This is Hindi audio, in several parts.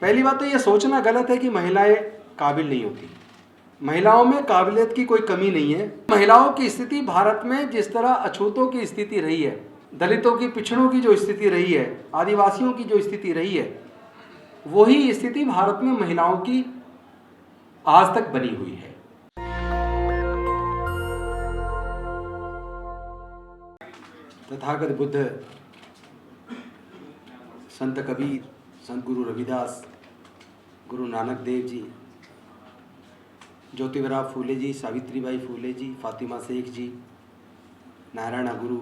पहली बात तो ये सोचना गलत है कि महिलाएं काबिल नहीं होती। महिलाओं में काबिलियत की कोई कमी नहीं है। महिलाओं की स्थिति भारत में जिस तरह अछूतों की स्थिति रही है, दलितों की, पिछड़ों की जो स्थिति रही है, आदिवासियों की जो स्थिति रही है, वही स्थिति भारत में महिलाओं की आज तक बनी हुई है। तथागत बुद्ध, संत कबीर, संत गुरु रविदास, गुरु नानक देव जी, ज्योतिबा फूले जी, सावित्रीबाई फूले जी, फातिमा शेख जी, नारायण गुरु,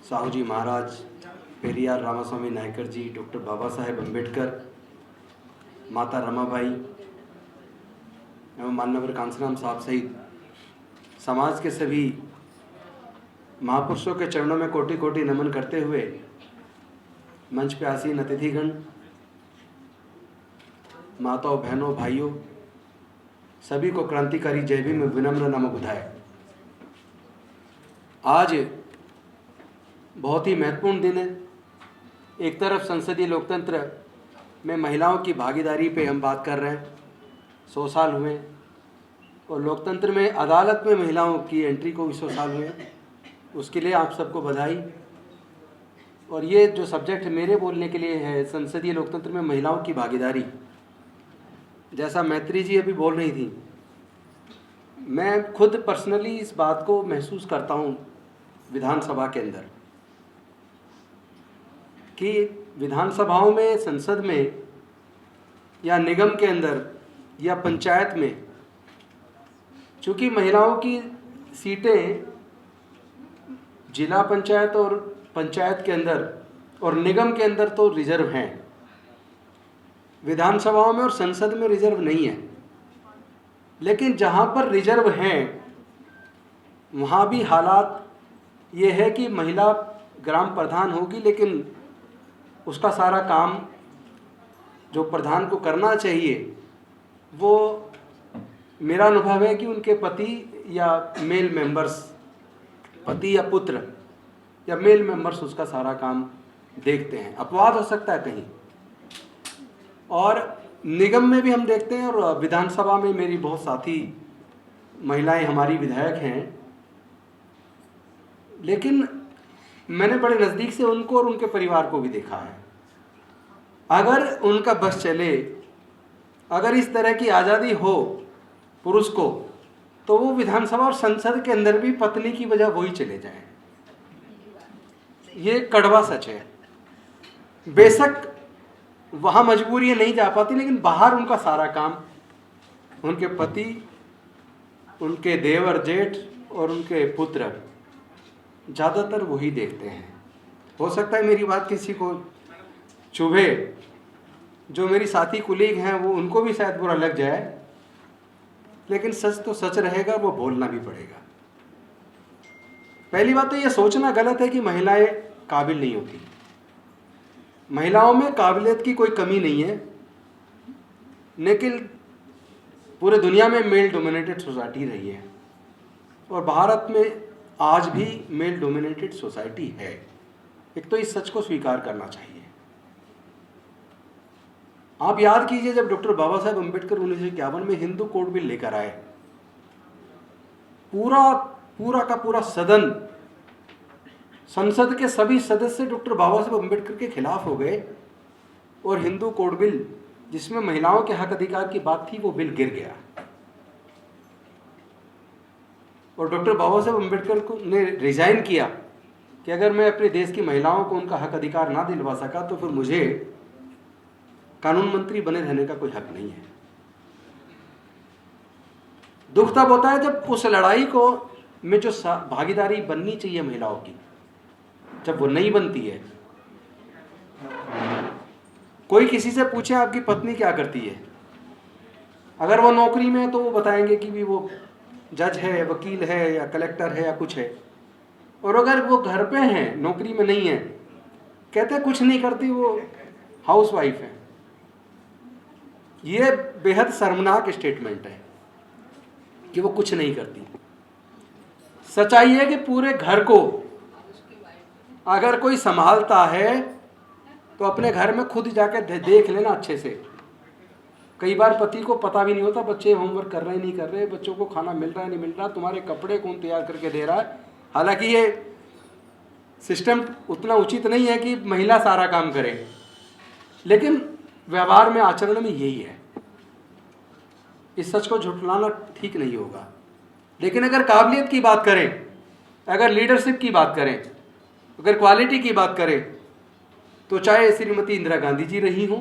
साहू जी महाराज, पेरियार रामास्वामी नायकर जी, डॉक्टर बाबा साहेब अम्बेडकर, माता रमाबाई एवं माननीय कांसीराम साहब सहित समाज के सभी महापुरुषों के चरणों में कोटि कोटि नमन करते हुए मंच पे आसीन अतिथिगण, माताओं, बहनों, भाइयों, सभी को क्रांतिकारी जय भीम में विनम्र नमो बुधाए। आज बहुत ही महत्वपूर्ण दिन है। एक तरफ संसदीय लोकतंत्र में महिलाओं की भागीदारी पे हम बात कर रहे हैं, 100 साल हुए, और लोकतंत्र में अदालत में महिलाओं की एंट्री को भी 100 साल हुए। उसके लिए आप सबको बधाई। और ये जो सब्जेक्ट मेरे बोलने के लिए है, संसदीय लोकतंत्र में महिलाओं की भागीदारी, जैसा मैत्री जी अभी बोल रही थी, मैं खुद पर्सनली इस बात को महसूस करता हूँ विधानसभा के अंदर कि विधानसभाओं में, संसद में या निगम के अंदर या पंचायत में, चूँकि महिलाओं की सीटें जिला पंचायत और पंचायत के अंदर और निगम के अंदर तो रिजर्व हैं, विधानसभाओं में और संसद में रिजर्व नहीं है। लेकिन जहाँ पर रिजर्व हैं वहाँ भी हालात ये है कि महिला ग्राम प्रधान होगी, लेकिन उसका सारा काम जो प्रधान को करना चाहिए, वो मेरा अनुभव है कि उनके पति या मेल मेंबर्स, पति या पुत्र या मेल मेंबर्स उसका सारा काम देखते हैं। अपवाद हो सकता है कहीं, और निगम में भी हम देखते हैं, और विधानसभा में मेरी बहुत साथी महिलाएं हमारी विधायक हैं, लेकिन मैंने बड़े नज़दीक से उनको और उनके परिवार को भी देखा है। अगर उनका बस चले, अगर इस तरह की आज़ादी हो पुरुष को, तो वो विधानसभा और संसद के अंदर भी पत्नी की वजह वही चले जाएं। ये कड़वा सच है। बेशक वहाँ मजबूरी नहीं जा पाती, लेकिन बाहर उनका सारा काम उनके पति, उनके देवर जेठ और उनके पुत्र ज़्यादातर वही देखते हैं। हो सकता है मेरी बात किसी को चुभे, जो मेरी साथी कुलीग हैं वो, उनको भी शायद बुरा लग जाए, लेकिन सच तो सच रहेगा, वो बोलना भी पड़ेगा। पहली बात तो ये सोचना गलत है कि महिलाएं काबिल नहीं होती। महिलाओं में काबिलियत की कोई कमी नहीं है, लेकिन पूरे दुनिया में मेल डोमिनेटेड सोसाइटी रही है, और भारत में आज भी मेल डोमिनेटेड सोसाइटी है। एक तो इस सच को स्वीकार करना चाहिए। आप याद कीजिए, जब डॉक्टर बाबा साहेब अम्बेडकर 1951 में हिंदू कोड बिल लेकर आए, पूरा का पूरा सदन, संसद के सभी सदस्य डॉक्टर बाबा साहेब अम्बेडकर के खिलाफ हो गए, और हिंदू कोड बिल, जिसमें महिलाओं के हक अधिकार की बात थी, वो बिल गिर गया। और डॉक्टर बाबा साहेब अम्बेडकर को ने रिजाइन किया कि अगर मैं अपने देश की महिलाओं को उनका हक अधिकार ना दिलवा सका, तो फिर मुझे कानून मंत्री बने रहने का कोई हक नहीं है। दुख तब होता है जब उस लड़ाई को में जो भागीदारी बननी चाहिए महिलाओं की, जब वो नहीं बनती है। कोई किसी से पूछे आपकी पत्नी क्या करती है, अगर वो नौकरी में है तो वो बताएंगे कि भी वो जज है, वकील है, या कलेक्टर है, या कुछ है। और अगर वो घर पे हैं, नौकरी में नहीं है, कहते कुछ नहीं करती, वो हाउसवाइफ है। ये बेहद शर्मनाक स्टेटमेंट है कि वो कुछ नहीं करती। सच्चाई है कि पूरे घर को अगर कोई संभालता है तो अपने घर में खुद जाके देख लेना अच्छे से। कई बार पति को पता भी नहीं होता बच्चे होमवर्क कर रहे हैं नहीं कर रहे, बच्चों को खाना मिल रहा है नहीं मिल रहा, तुम्हारे कपड़े कौन तैयार करके दे रहा है। हालांकि ये सिस्टम उतना उचित नहीं है कि महिला सारा काम करे, लेकिन व्यवहार में आचरण में यही है। इस सच को झुठलाना ठीक नहीं होगा। लेकिन अगर काबिलियत की बात करें, अगर लीडरशिप की बात करें, अगर क्वालिटी की बात करें, तो चाहे श्रीमती इंदिरा गांधी जी रही हो,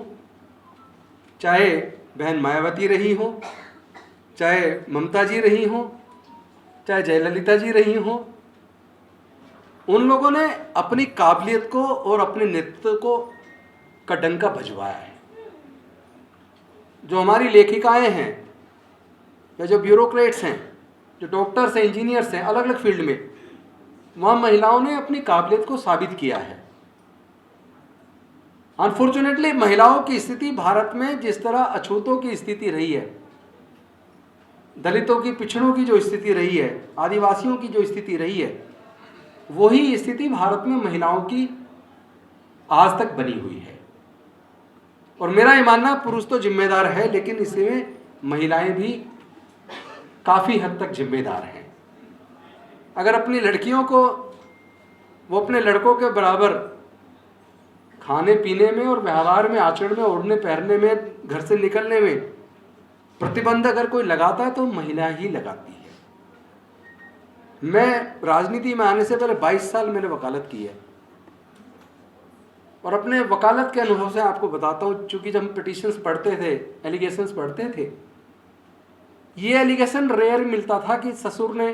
चाहे बहन मायावती रही हो, चाहे ममता जी रही हो, चाहे जयललिता जी रही हो, उन लोगों ने अपनी काबिलियत को और अपने नेतृत्व को का डंका बजवाया है। जो हमारी लेखिकाएं हैं या जो ब्यूरोक्रेट्स हैं, जो डॉक्टर्स हैं, इंजीनियर्स हैं, अलग अलग फील्ड में, वहाँ महिलाओं ने अपनी काबिलियत को साबित किया है। अनफॉर्चुनेटली महिलाओं की स्थिति भारत में जिस तरह अछूतों की स्थिति रही है, दलितों की, पिछड़ों की जो स्थिति रही है, आदिवासियों की जो स्थिति रही है, वही स्थिति भारत में महिलाओं की आज तक बनी हुई है। और मेरा ये मानना, पुरुष तो जिम्मेदार है, लेकिन इसमें महिलाएं भी काफ़ी हद तक जिम्मेदार हैं। अगर अपनी लड़कियों को वो अपने लड़कों के बराबर खाने पीने में और व्यवहार में, आचरण में, ओढ़ने पहनने में, घर से निकलने में प्रतिबंध अगर कोई लगाता है तो महिला ही लगाती है। मैं राजनीति में आने से पहले 22 साल मैंने वकालत की है, और अपने वकालत के अनुभव से आपको बताता हूँ। चूँकि जब हम पिटिशंस पढ़ते थे, एलिगेशंस पढ़ते थे, ये एलिगेशन रेयर मिलता था कि ससुर ने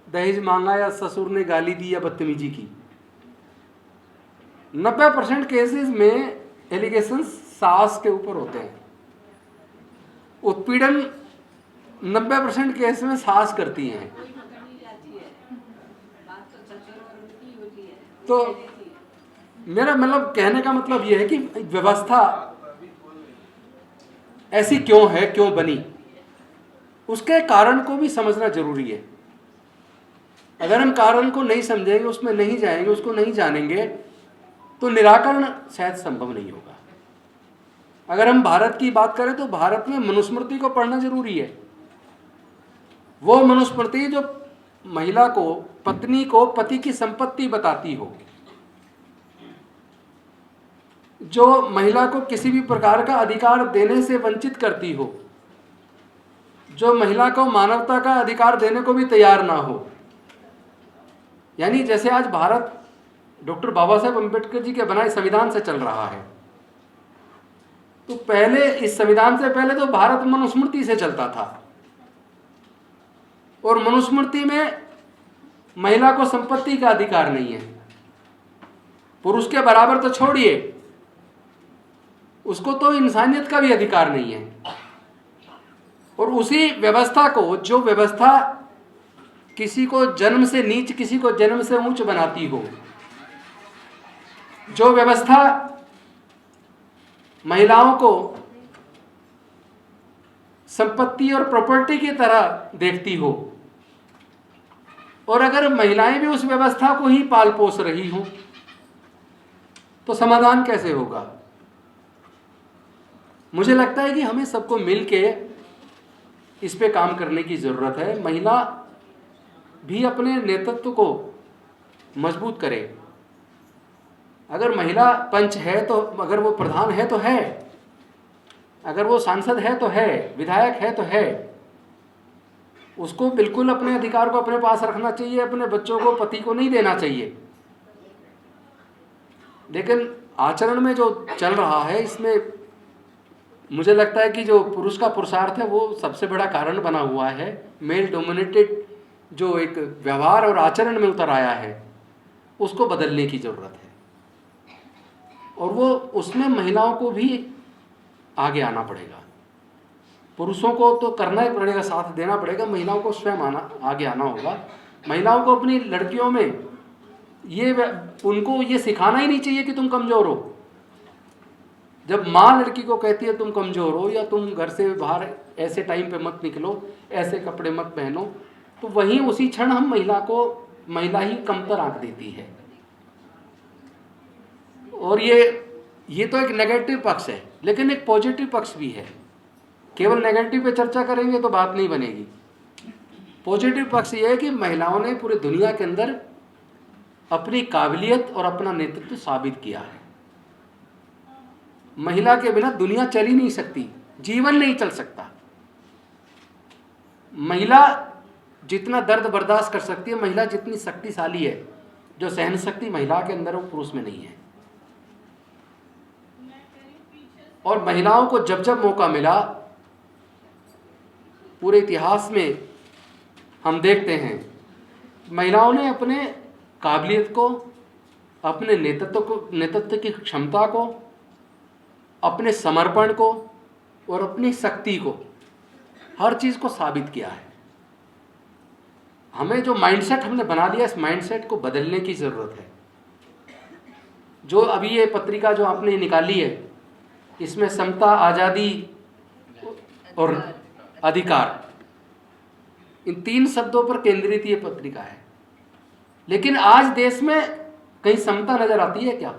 दहेज मांगा या ससुर ने गाली दी या बदतमीजी की। 90% केसेस में एलिगेशंस सास के ऊपर होते हैं। उत्पीड़न 90% केस में सास करती हैं। तो मेरा मतलब कहने का मतलब यह है कि व्यवस्था ऐसी क्यों है, क्यों बनी, उसके कारण को भी समझना जरूरी है। अगर हम कारण को नहीं समझेंगे, उसमें नहीं जाएंगे, उसको नहीं जानेंगे, तो निराकरण शायद संभव नहीं होगा। अगर हम भारत की बात करें तो भारत में मनुस्मृति को पढ़ना जरूरी है। वो मनुस्मृति जो महिला को, पत्नी को पति की संपत्ति बताती हो, जो महिला को किसी भी प्रकार का अधिकार देने से वंचित करती हो, जो महिला को मानवता का अधिकार देने को भी तैयार ना हो। यानी जैसे आज भारत डॉक्टर बाबा साहेब अम्बेडकर जी के बनाए संविधान से चल रहा है, तो पहले इस संविधान से पहले तो भारत मनुस्मृति से चलता था, और मनुस्मृति में महिला को संपत्ति का अधिकार नहीं है। पुरुष के बराबर तो छोड़िए, उसको तो इंसानियत का भी अधिकार नहीं है। और उसी व्यवस्था को, जो व्यवस्था किसी को जन्म से नीच, किसी को जन्म से ऊंच बनाती हो, जो व्यवस्था महिलाओं को संपत्ति और प्रॉपर्टी की तरह देखती हो, और अगर महिलाएं भी उस व्यवस्था को ही पाल पोस रही हों, तो समाधान कैसे होगा? मुझे लगता है कि हमें सबको मिलके इस पे काम करने की ज़रूरत है। महिला भी अपने नेतृत्व को मजबूत करे। अगर महिला पंच है तो, अगर वो प्रधान है तो है, अगर वो सांसद है तो है, विधायक है तो है, उसको बिल्कुल अपने अधिकार को अपने पास रखना चाहिए, अपने बच्चों को पति को नहीं देना चाहिए। लेकिन आचरण में जो चल रहा है, इसमें मुझे लगता है कि जो पुरुष का पुरुषार्थ है वो सबसे बड़ा कारण बना हुआ है। मेल डोमिनेटेड जो एक व्यवहार और आचरण में उतर आया है, उसको बदलने की ज़रूरत है, और वो उसमें महिलाओं को भी आगे आना पड़ेगा। पुरुषों को तो करना ही पड़ेगा, साथ देना पड़ेगा, महिलाओं को स्वयं आगे आना होगा। महिलाओं को अपनी लड़कियों में उनको ये सिखाना ही नहीं चाहिए कि तुम कमज़ोर हो। जब माँ लड़की को कहती है तुम कमज़ोर हो, या तुम घर से बाहर ऐसे टाइम पे मत निकलो, ऐसे कपड़े मत पहनो, तो वहीं उसी क्षण हम महिला ही कमतर आंक देती है। और ये ये तो एक नेगेटिव पक्ष है, लेकिन एक पॉजिटिव पक्ष भी है। केवल नेगेटिव पे चर्चा करेंगे तो बात नहीं बनेगी। पॉजिटिव पक्ष ये है कि महिलाओं ने पूरी दुनिया के अंदर अपनी काबिलियत और अपना नेतृत्व साबित किया है। महिला के बिना दुनिया चल ही नहीं सकती, जीवन नहीं चल सकता। महिला जितना दर्द बर्दाश्त कर सकती है, महिला जितनी शक्तिशाली है, जो सहन शक्ति महिला के अंदर वो पुरुष में नहीं है। और महिलाओं को जब जब मौका मिला, पूरे इतिहास में हम देखते हैं, महिलाओं ने अपने काबिलियत को, अपने नेतृत्व की क्षमता को, अपने समर्पण को और अपनी शक्ति को, हर चीज़ को साबित किया है। हमें जो माइंडसेट हमने बना लिया, इस माइंडसेट को बदलने की ज़रूरत है। जो अभी ये पत्रिका जो आपने निकाली है, इसमें समता, आज़ादी और अधिकार, इन 3 शब्दों पर केंद्रित ये पत्रिका है। लेकिन आज देश में कहीं समता नजर आती है क्या?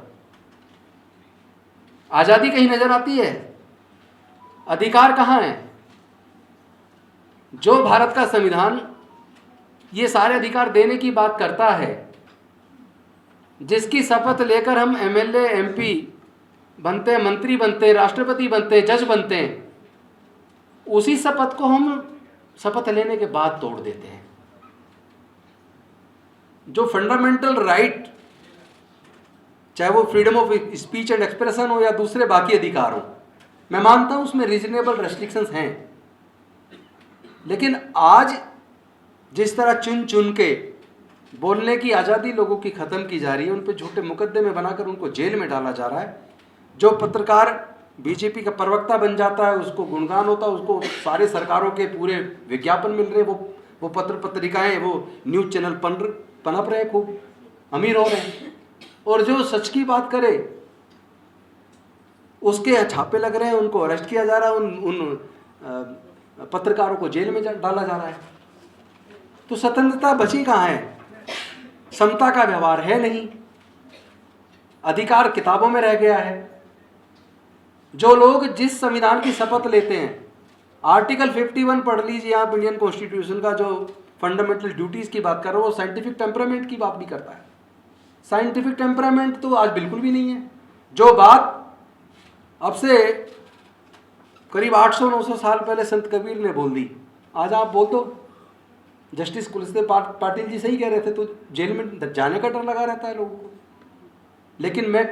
आज़ादी कहीं नजर आती है? अधिकार कहाँ है? जो भारत का संविधान ये सारे अधिकार देने की बात करता है, जिसकी शपथ लेकर हम एमएलए, एमपी बनते हैं, मंत्री बनते हैं, राष्ट्रपति बनते हैं, जज बनते हैं, उसी शपथ को हम शपथ लेने के बाद तोड़ देते हैं। जो फंडामेंटल राइट, चाहे वो freedom of speech and expression हो या दूसरे बाकी अधिकार हो, मैं मानता हूं उसमें रीजनेबल रेस्ट्रिक्शंस हैं। लेकिन आज जिस तरह चुन चुन के बोलने की आज़ादी लोगों की ख़त्म की जा रही है, उन पर झूठे मुकदमे बनाकर उनको जेल में डाला जा रहा है। जो पत्रकार बीजेपी का प्रवक्ता बन जाता है, उसको गुणगान होता है, उसको सारे सरकारों के पूरे विज्ञापन मिल रहे, वो पत्र पत्रिकाएं, वो न्यूज़ चैनल पनप रहे, खूब अमीर हो रहे हैं। और जो सच की बात करे उसके छापे लग रहे हैं, उनको अरेस्ट किया जा रहा है, उन पत्रकारों को जेल में डाला जा रहा है। तो स्वतंत्रता बची कहाँ है? समता का व्यवहार है नहीं, अधिकार किताबों में रह गया है। जो लोग जिस संविधान की शपथ लेते हैं, आर्टिकल 51 पढ़ लीजिए आप इंडियन कॉन्स्टिट्यूशन का, जो फंडामेंटल ड्यूटीज की बात कर रहा हो, वो साइंटिफिक टेम्परामेंट की बात नहीं करता है। साइंटिफिक टेम्परामेंट तो आज बिल्कुल भी नहीं है। जो बात अब से करीब 800-900 साल पहले संत कबीर ने बोल दी, आज आप बोल दो। जस्टिस कुलदीप पाटिल जी सही कह रहे थे, तो जेल में जाने का डर लगा रहता है लोगों को। लेकिन मैं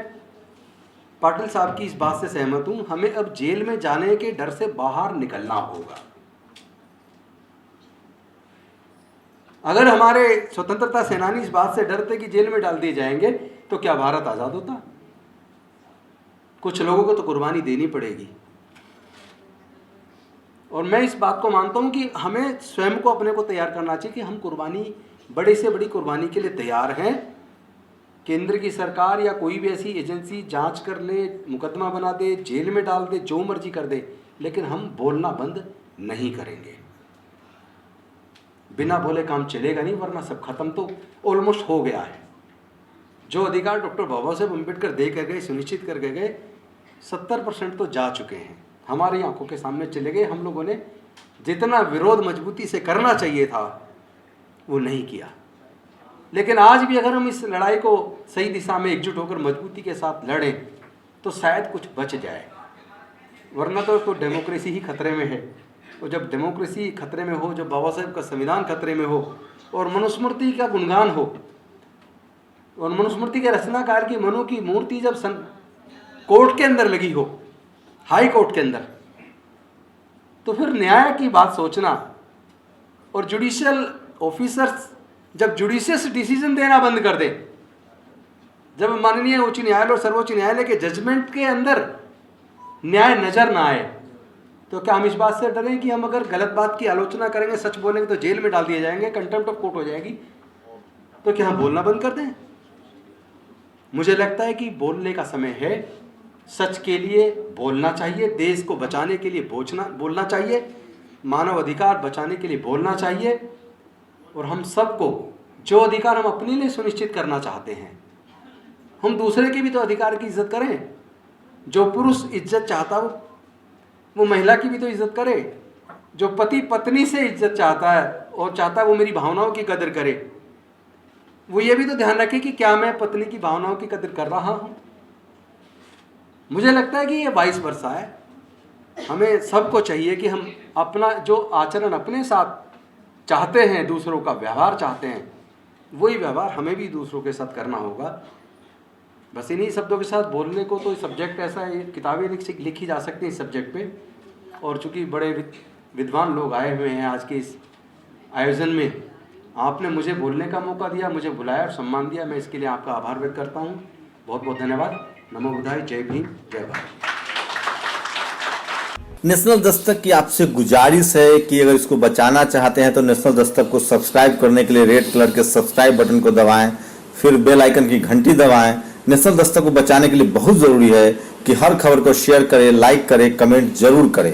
पाटिल साहब की इस बात से सहमत हूं, हमें अब जेल में जाने के डर से बाहर निकलना होगा। अगर हमारे स्वतंत्रता सेनानी इस बात से डरते कि जेल में डाल दिए जाएंगे, तो क्या भारत आज़ाद होता? कुछ लोगों को तो कुर्बानी देनी पड़ेगी। और मैं इस बात को मानता हूं कि हमें स्वयं को, अपने को तैयार करना चाहिए कि हम कुर्बानी, बड़ी से बड़ी कुर्बानी के लिए तैयार हैं। केंद्र की सरकार या कोई भी ऐसी एजेंसी जांच कर ले, मुकदमा बना दे, जेल में डाल दे, जो मर्जी कर दे, लेकिन हम बोलना बंद नहीं करेंगे। बिना बोले काम चलेगा नहीं, वरना सब खत्म तो ऑलमोस्ट हो गया है। जो अधिकार डॉक्टर बाबा साहेब अम्बेडकर दे कर गए, सुनिश्चित कर गए, 70% तो जा चुके हैं, हमारी आंखों के सामने चले गए। हम लोगों ने जितना विरोध मजबूती से करना चाहिए था वो नहीं किया। लेकिन आज भी अगर हम इस लड़ाई को सही दिशा में एकजुट होकर मजबूती के साथ लड़ें तो शायद कुछ बच जाए, वरना तो डेमोक्रेसी ही खतरे में है। और जब डेमोक्रेसी खतरे में हो, जब बाबा साहेब का संविधान खतरे में हो, और मनुस्मृति का गुणगान हो, और मनुस्मृति के रचनाकार की मनु की मूर्ति जब कोर्ट के अंदर लगी हो, हाई कोर्ट के अंदर, तो फिर न्याय की बात सोचना। और जुडिशियल ऑफिसर्स जब जुडिशियस डिसीजन देना बंद कर दे, जब माननीय उच्च न्यायालय और सर्वोच्च न्यायालय के जजमेंट के अंदर न्याय नजर ना आए, तो क्या हम इस बात से डरें कि हम अगर गलत बात की आलोचना करेंगे, सच बोलेंगे तो जेल में डाल दिए जाएंगे, कंटेम्प्ट ऑफ कोर्ट हो जाएगी? तो क्या हम बोलना बंद कर दें? मुझे लगता है कि बोलने का समय है। सच के लिए बोलना चाहिए, देश को बचाने के लिए बोलना चाहिए, मानव अधिकार बचाने के लिए बोलना चाहिए। और हम सबको जो अधिकार हम अपने लिए सुनिश्चित करना चाहते हैं, हम दूसरे के भी तो अधिकार की इज्जत करें। जो पुरुष इज्जत चाहता वो महिला की भी तो इज्जत करे। जो पति पत्नी से इज्जत चाहता है और चाहता है वो मेरी भावनाओं की कदर करे, वो ये भी तो ध्यान रखे कि क्या मैं पत्नी की भावनाओं की कदर कर रहा हूँ। मुझे लगता है कि ये 22 वर्षा है। हमें सबको चाहिए कि हम अपना जो आचरण अपने साथ चाहते हैं, दूसरों का व्यवहार चाहते हैं, वही व्यवहार हमें भी दूसरों के साथ करना होगा। बस इन्हीं शब्दों के साथ बोलने को तो सब्जेक्ट ऐसा है, किताबें लिखी जा सकती हैं इस सब्जेक्ट पे। और चूँकि बड़े विद्वान लोग आए हुए हैं आज के इस आयोजन में, आपने मुझे बोलने का मौका दिया, मुझे बुलाया और सम्मान दिया, मैं इसके लिए आपका आभार व्यक्त करता हूँ। बहुत बहुत धन्यवाद। नमो बुद्धाय। जय भीम, जय भारत। नेशनल दस्तक की आपसे गुजारिश है कि अगर इसको बचाना चाहते हैं तो नेशनल दस्तक को सब्सक्राइब करने के लिए रेड कलर के सब्सक्राइब बटन को दबाएं, फिर बेल आइकन की घंटी दबाएं। नेशनल दस्तक को बचाने के लिए बहुत जरूरी है कि हर खबर को शेयर करें, लाइक करें, कमेंट जरूर करें।